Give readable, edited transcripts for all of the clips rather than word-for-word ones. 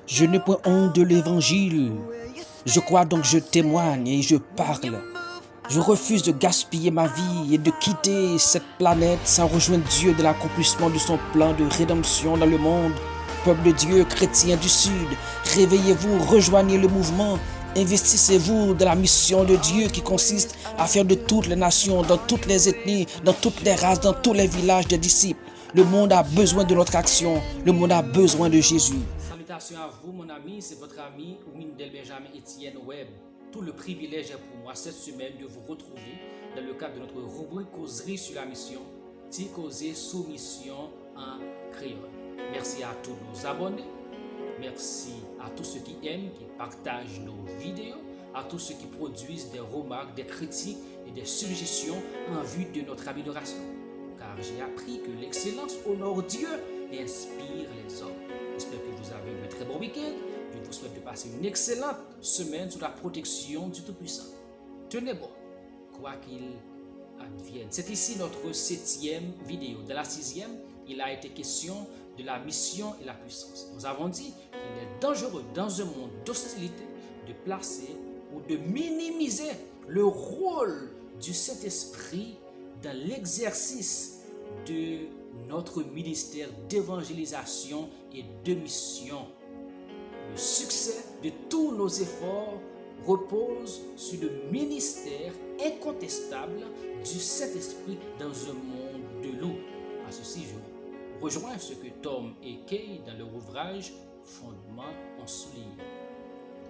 Je n'ai point honte de l'évangile. Je crois donc je témoigne et je parle. Je refuse de gaspiller ma vie et de quitter cette planète sans rejoindre Dieu dans l'accomplissement de son plan de rédemption dans le monde. Peuple de Dieu, chrétiens du Sud, réveillez-vous, rejoignez le mouvement, investissez-vous dans la mission de Dieu qui consiste à faire de toutes les nations, dans toutes les ethnies, dans toutes les races, dans tous les villages des disciples. Le monde a besoin de notre action, le monde a besoin de Jésus. Salutations à vous, mon ami, c'est votre ami Windel Benjamin Etienne Webb. Tout le privilège est pour moi cette semaine de vous retrouver dans le cadre de notre rubrique Causerie sur la mission, Ti causer sous mission en créole. Merci à tous nos abonnés, merci à tous ceux qui aiment, qui partagent nos vidéos, à tous ceux qui produisent des remarques, des critiques et des suggestions en vue de notre amélioration. Car j'ai appris que l'excellence honore Dieu et inspire les hommes. J'espère que vous avez eu un très bon week-end. Je vous souhaite de passer une excellente semaine sous la protection du Tout-Puissant. Tenez bon, quoi qu'il advienne. C'est ici notre 7e vidéo. Dans la 6e, il a été question de la mission et la puissance. Nous avons dit qu'il est dangereux dans un monde d'hostilité de placer ou de minimiser le rôle du Saint-Esprit dans l'exercice de notre ministère d'évangélisation et de mission. Le succès de tous nos efforts repose sur le ministère incontestable du Saint-Esprit dans un monde de loup. À ceci, je rejoins ce que Tom et Kay, dans leur ouvrage Fondement, ont souligné.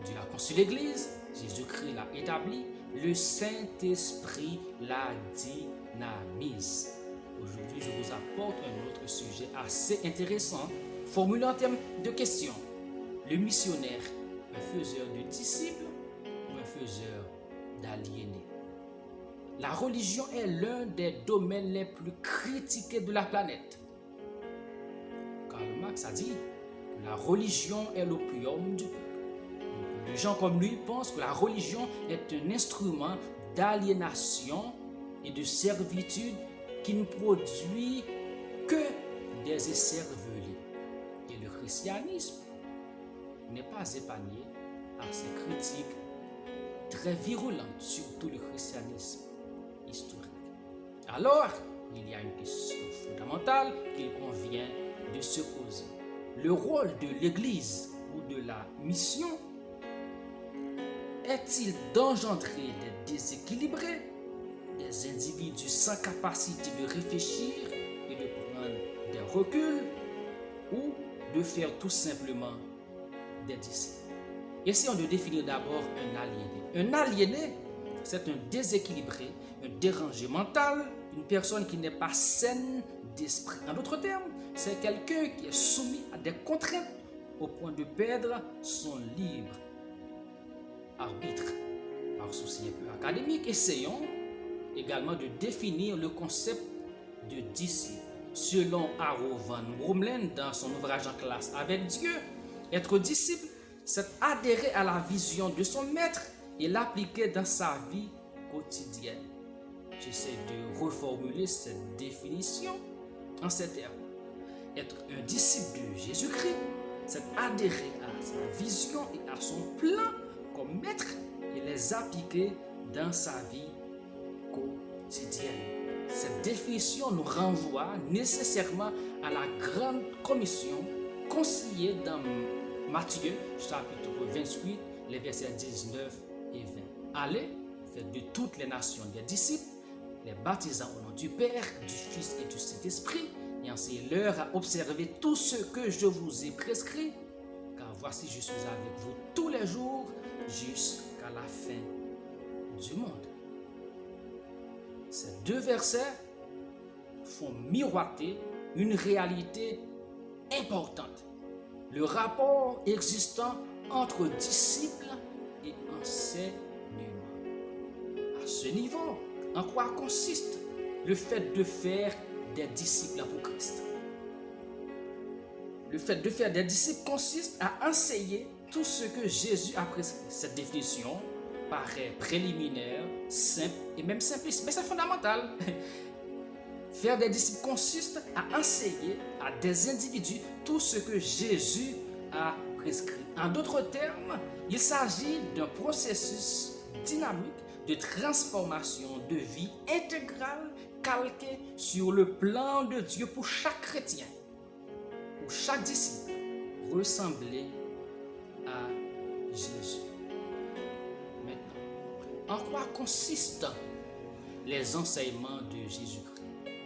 Dieu a conçu l'Église, Jésus-Christ l'a établi, le Saint-Esprit la dynamise. Aujourd'hui, je vous apporte un autre sujet assez intéressant, formulé en termes de questions. Le missionnaire, un faiseur de disciples ou un faiseur d'aliénés? La religion est l'un des domaines les plus critiqués de la planète. Karl Marx a dit que la religion est l'opium du peuple. Les gens comme lui pensent que la religion est un instrument d'aliénation et de servitude qui ne produit que des écervelés. Et le christianisme n'est pas épargné à ces critiques très virulentes, surtout le christianisme historique. Alors, il y a une question fondamentale qu'il convient de se poser. Le rôle de l'Église ou de la mission est-il d'engendrer des déséquilibrés, des individus sans capacité de réfléchir et de prendre des reculs, ou de faire tout simplement des disciples? Essayons de définir d'abord un aliéné. Un aliéné, c'est un déséquilibré, un dérangé mental, une personne qui n'est pas saine d'esprit. En d'autres termes, c'est quelqu'un qui est soumis à des contraintes au point de perdre son libre arbitre. Par souci un peu académique, essayons également de définir le concept de disciple. Selon Arro van Brumlen, dans son ouvrage En classe avec Dieu, être disciple, c'est adhérer à la vision de son maître et l'appliquer dans sa vie quotidienne. J'essaie de reformuler cette définition en ces termes. Être un disciple de Jésus-Christ, c'est adhérer à sa vision et à son plan comme maître et les appliquer dans sa vie quotidienne. Cette définition nous renvoie nécessairement à la grande commission consignée dans Matthieu chapitre 28, les versets 19 et 20. Allez, faites de toutes les nations des disciples, les baptisant au nom du Père, du Fils et du Saint-Esprit, et enseignez-leur à observer tout ce que je vous ai prescrit, car voici je suis avec vous tous les jours jusqu'à la fin du monde. Ces deux versets font miroiter une réalité importante. Le rapport existant entre disciples et enseignement. À ce niveau, en quoi consiste le fait de faire des disciples pour Christ? Le fait de faire des disciples consiste à enseigner tout ce que Jésus a prescrit. Cette définition paraît préliminaire, simple et même simpliste, mais c'est fondamental. Faire des disciples consiste à enseigner à des individus tout ce que Jésus a prescrit. En d'autres termes, il s'agit d'un processus dynamique de transformation de vie intégrale calqué sur le plan de Dieu pour chaque chrétien, pour chaque disciple, ressembler à Jésus. Maintenant, en quoi consistent les enseignements de Jésus-Christ?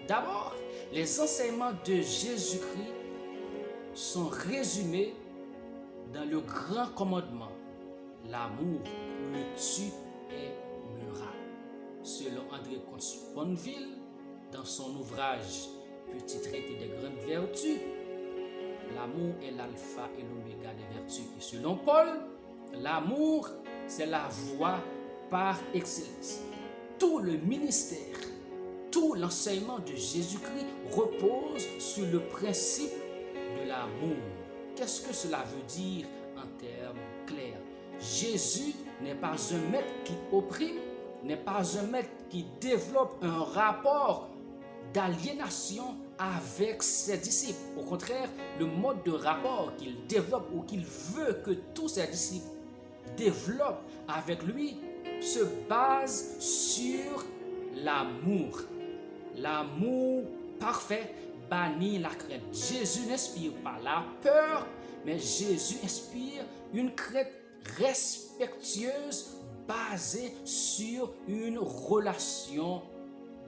D'abord, les enseignements de Jésus-Christ sont résumés dans le grand commandement, l'amour le tue est mural. Selon André Comte-Sponville, dans son ouvrage Petit traité des grandes vertus, l'amour est l'alpha et l'oméga des vertus. Et selon Paul, l'amour, c'est la voie par excellence. Tout le ministère, tout l'enseignement de Jésus-Christ repose sur le principe de l'amour. Qu'est-ce que cela veut dire en termes clairs? Jésus n'est pas un maître qui opprime, n'est pas un maître qui développe un rapport d'aliénation avec ses disciples. Au contraire, le mode de rapport qu'il développe ou qu'il veut que tous ses disciples développent avec lui se base sur l'amour. L'amour parfait bannit la crainte. Jésus n'inspire pas la peur, mais Jésus inspire une crainte respectueuse basée sur une relation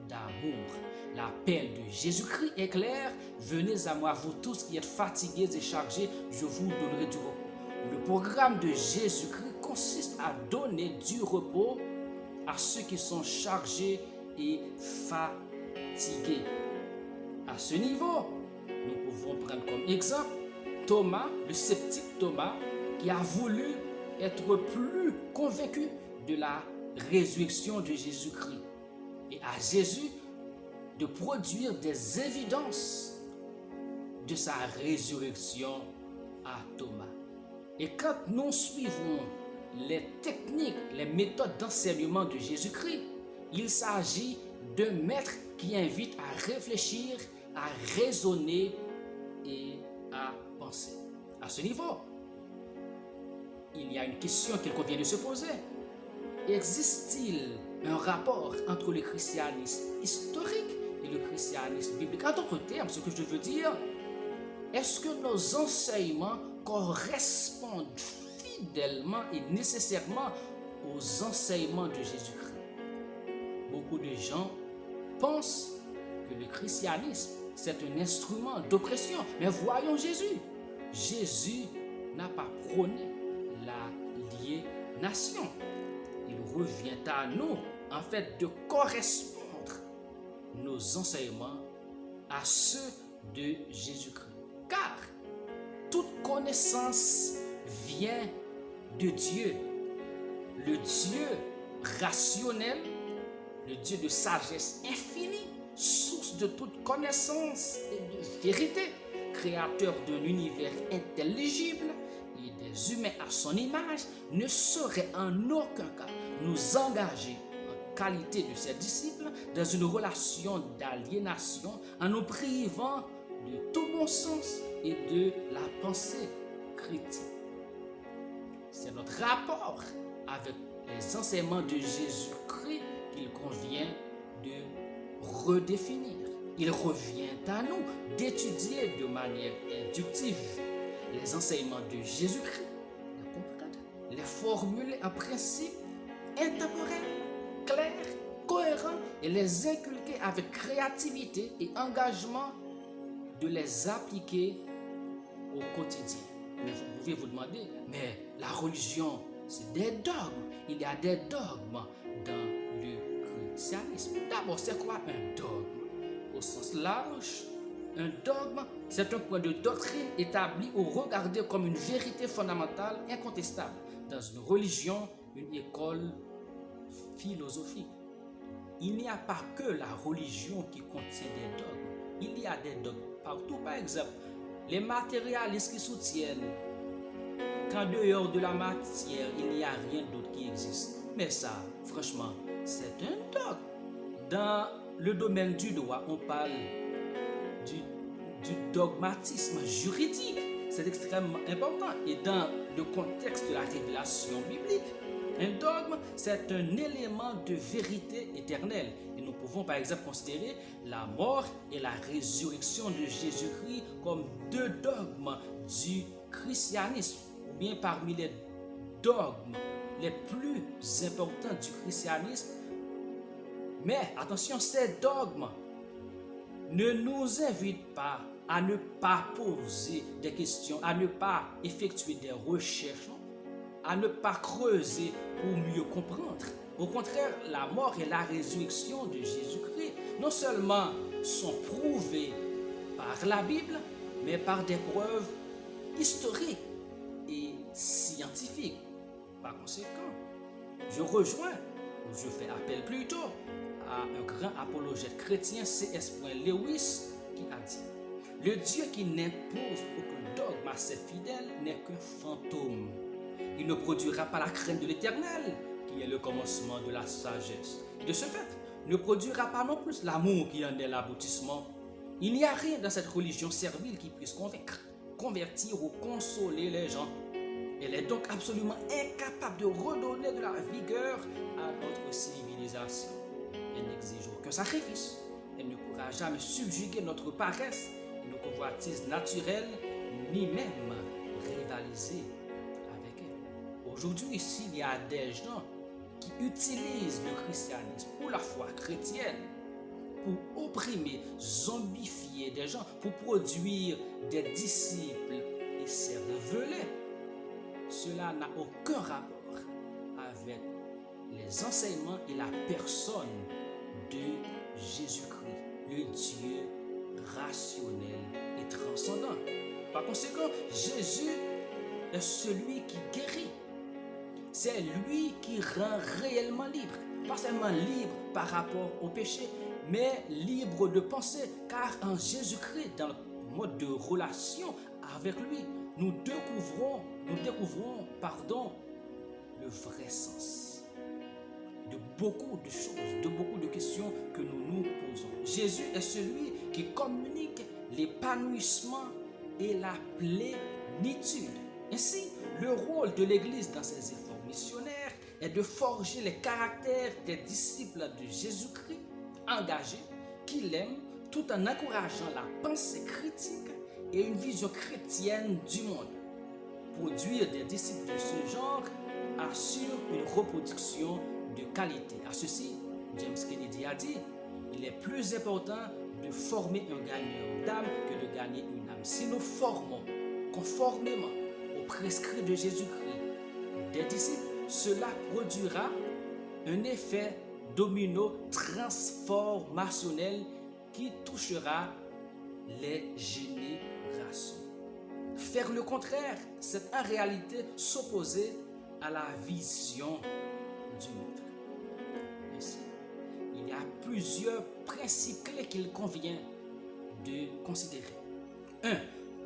d'amour. L'appel de Jésus-Christ est clair. Venez à moi, vous tous qui êtes fatigués et chargés, je vous donnerai du repos. Le programme de Jésus-Christ consiste à donner du repos à ceux qui sont chargés et fatigués. À ce niveau, nous pouvons prendre comme exemple Thomas, le sceptique Thomas, qui a voulu être plus convaincu de la résurrection de Jésus-Christ. Et à Jésus de produire des évidences de sa résurrection à Thomas. Et quand nous suivons les techniques, les méthodes d'enseignement de Jésus-Christ, il s'agit d'un maître qui invite à réfléchir, à raisonner et à penser. À ce niveau, il y a une question qu'il convient de se poser. Existe-t-il un rapport entre le christianisme historique et le christianisme biblique? En d'autres termes, ce que je veux dire, est-ce que nos enseignements correspondent fidèlement et nécessairement aux enseignements de Jésus-Christ? Beaucoup de gens pensent que le christianisme, c'est un instrument d'oppression. Mais voyons Jésus. Jésus n'a pas prôné l'aliénation. Il revient à nous, en fait, de correspondre nos enseignements à ceux de Jésus-Christ. Car toute connaissance vient de Dieu. Le Dieu rationnel, le Dieu de sagesse infinie, source de toute connaissance et de vérité, créateur d'un univers intelligible et des humains à son image, ne saurait en aucun cas nous engager en qualité de ses disciples dans une relation d'aliénation en nous privant de tout bon sens et de la pensée critique. C'est notre rapport avec les enseignements de Jésus-Christ qu'il convient de redéfinir. Il revient à nous d'étudier de manière inductive les enseignements de Jésus-Christ, les comprendre, les formuler en principe intemporel, clair, cohérent et les inculquer avec créativité et engagement de les appliquer au quotidien. Mais vous pouvez vous demander, mais la religion, c'est des dogmes. Il y a des dogmes dans le christianisme. D'abord, c'est quoi un dogme? Au sens large, un dogme, c'est un point de doctrine établi ou regardé comme une vérité fondamentale, incontestable, dans une religion, une école philosophique. Il n'y a pas que la religion qui contient des dogmes. Il y a des dogmes partout. Par exemple, les matérialistes qui soutiennent qu'en dehors de la matière, il n'y a rien d'autre qui existe. Mais ça, franchement, c'est un dogme. Dans le domaine du droit, on parle du dogmatisme juridique. c'est extrêmement important. Et dans le contexte de la révélation biblique, un dogme, c'est un élément de vérité éternelle. Et nous pouvons par exemple considérer la mort et la résurrection de Jésus-Christ comme deux dogmes du christianisme, ou bien parmi les dogmes les plus importants du christianisme. Mais attention, ces dogmes ne nous invitent pas à ne pas poser des questions, à ne pas effectuer des recherches, à ne pas creuser pour mieux comprendre. Au contraire, la mort et la résurrection de Jésus-Christ non seulement sont prouvées par la Bible, mais par des preuves historiques et scientifiques. Par conséquent, je rejoins, ou je fais appel plutôt, à un grand apologète chrétien, C.S. Lewis, qui a dit: le Dieu qui n'impose aucun dogme à ses fidèles n'est qu'un fantôme. Il ne produira pas la crainte de l'Éternel, qui est le commencement de la sagesse. Et de ce fait, ne produira pas non plus l'amour qui en est l'aboutissement. Il n'y a rien dans cette religion servile qui puisse convaincre, convertir ou consoler les gens. Elle est donc absolument incapable de redonner de la vigueur à notre civilisation. Elle n'exige aucun sacrifice. Elle ne pourra jamais subjuguer notre paresse, nos convoitises naturelles, ni même rivaliser avec elle. Aujourd'hui, s'il y a des gens qui utilisent le christianisme ou la foi chrétienne pour opprimer, zombifier des gens, pour produire des disciples et cervelés, cela n'a aucun rapport avec les enseignements et la personne de Jésus-Christ, le Dieu rationnel et transcendant. Par conséquent, Jésus est celui qui guérit. C'est lui qui rend réellement libre. Pas seulement libre par rapport au péché, mais libre de penser. Car en Jésus-Christ, dans le mode de relation avec lui, nous découvrons le vrai sens de beaucoup de choses, de beaucoup de questions que nous nous posons. Jésus est celui qui communique l'épanouissement et la plénitude. Ainsi, le rôle de l'Église dans ses efforts missionnaires est de forger les caractères des disciples de Jésus-Christ engagés, qu'il aime, tout en encourageant la pensée critique et une vision chrétienne du monde. Produire des disciples de ce genre assure une reproduction de qualité. À ceci, James Kennedy a dit: il est plus important de former un gagneur d'âme que de gagner une âme. Si nous formons conformément aux prescrits de Jésus-Christ des disciples, cela produira un effet domino transformationnel qui touchera les générations. Faire le contraire, c'est en réalité s'opposer à la vision du Maître. Ainsi, il y a plusieurs principes clés qu'il convient de considérer. 1.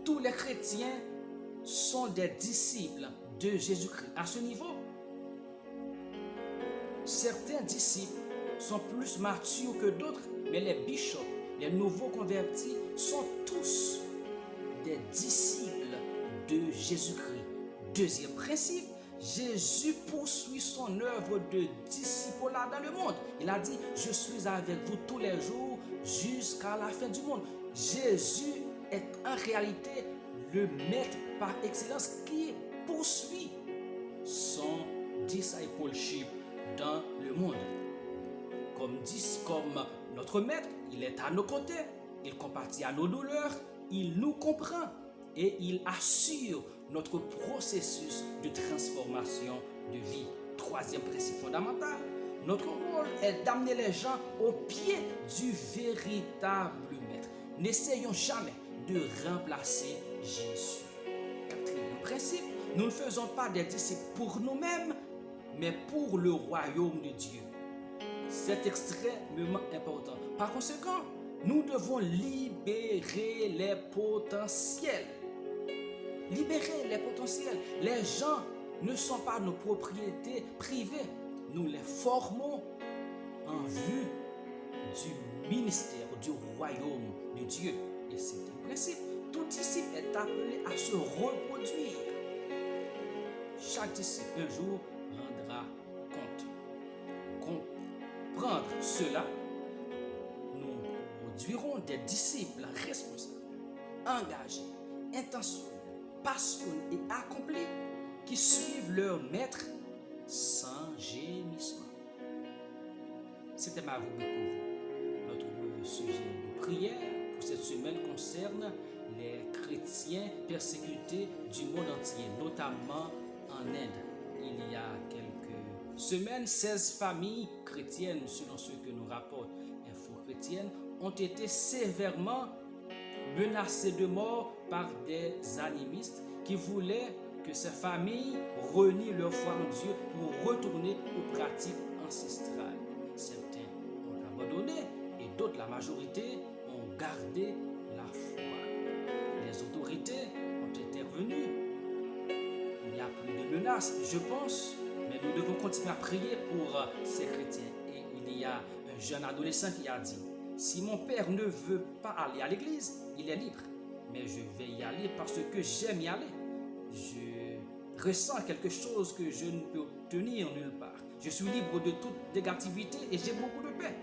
Tous les chrétiens sont des disciples de Jésus-Christ. À ce niveau, certains disciples sont plus matures que d'autres, mais les bishops, les nouveaux convertis, sont tous des disciples de Jésus-Christ. Deuxième principe, Jésus poursuit son œuvre de discipulat dans le monde. Il a dit: je suis avec vous tous les jours jusqu'à la fin du monde. Jésus est en réalité le maître par excellence qui poursuit son discipleship dans le monde. Comme notre maître, il est à nos côtés, il compatit à nos douleurs, il nous comprend et il assure notre processus de transformation de vie. Troisième principe fondamental, notre rôle est d'amener les gens au pied du véritable maître. N'essayons jamais de remplacer Jésus. Quatrième principe, nous ne faisons pas des disciples pour nous-mêmes, mais pour le royaume de Dieu. C'est extrêmement important. Par conséquent, nous devons libérer les potentiels. Libérer les potentiels. Les gens ne sont pas nos propriétés privées. Nous les formons en vue du ministère, du royaume de Dieu. Et c'est un principe Tout disciple est appelé à se reproduire. Chaque disciple, un jour, rendra compte. Comprendre cela, nous produirons des disciples responsables, engagés, intentionnels, passionnés et accomplis qui suivent leur maître sans gémissement. C'était ma rubrique pour vous. Notre sujet de prière pour cette semaine concerne les chrétiens persécutés du monde entier, notamment en Inde. Il y a quelques semaines, 16 familles chrétiennes, selon ce que nous rapporte Info Chrétienne, ont été sévèrement menacées de mort par des animistes qui voulaient que ces familles renient leur foi en Dieu pour retourner aux pratiques ancestrales. Certains ont abandonné et d'autres, la majorité, ont gardé la foi. Les autorités ont intervenu. Il n'y a plus de menaces, je pense, mais nous devons continuer à prier pour ces chrétiens. Et il y a un jeune adolescent qui a dit: si mon père ne veut pas aller à l'église, il est libre. Mais je vais y aller parce que j'aime y aller. Je ressens quelque chose que je ne peux obtenir nulle part. Je suis libre de toute négativité et j'ai beaucoup de paix.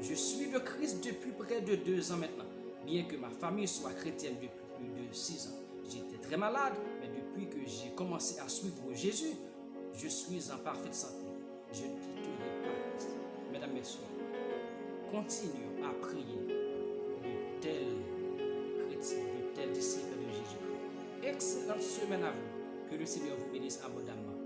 Je suis le Christ depuis près de 2 ans maintenant, bien que ma famille soit chrétienne depuis plus de 6 ans. J'étais très malade, mais depuis que j'ai commencé à suivre Jésus, je suis en parfaite santé. Je ne quitterai pas Christ. Mesdames, Messieurs, continuons à prier de tels chrétiens, de tels disciples de Jésus. Excellente semaine à vous. Que le Seigneur vous bénisse abondamment.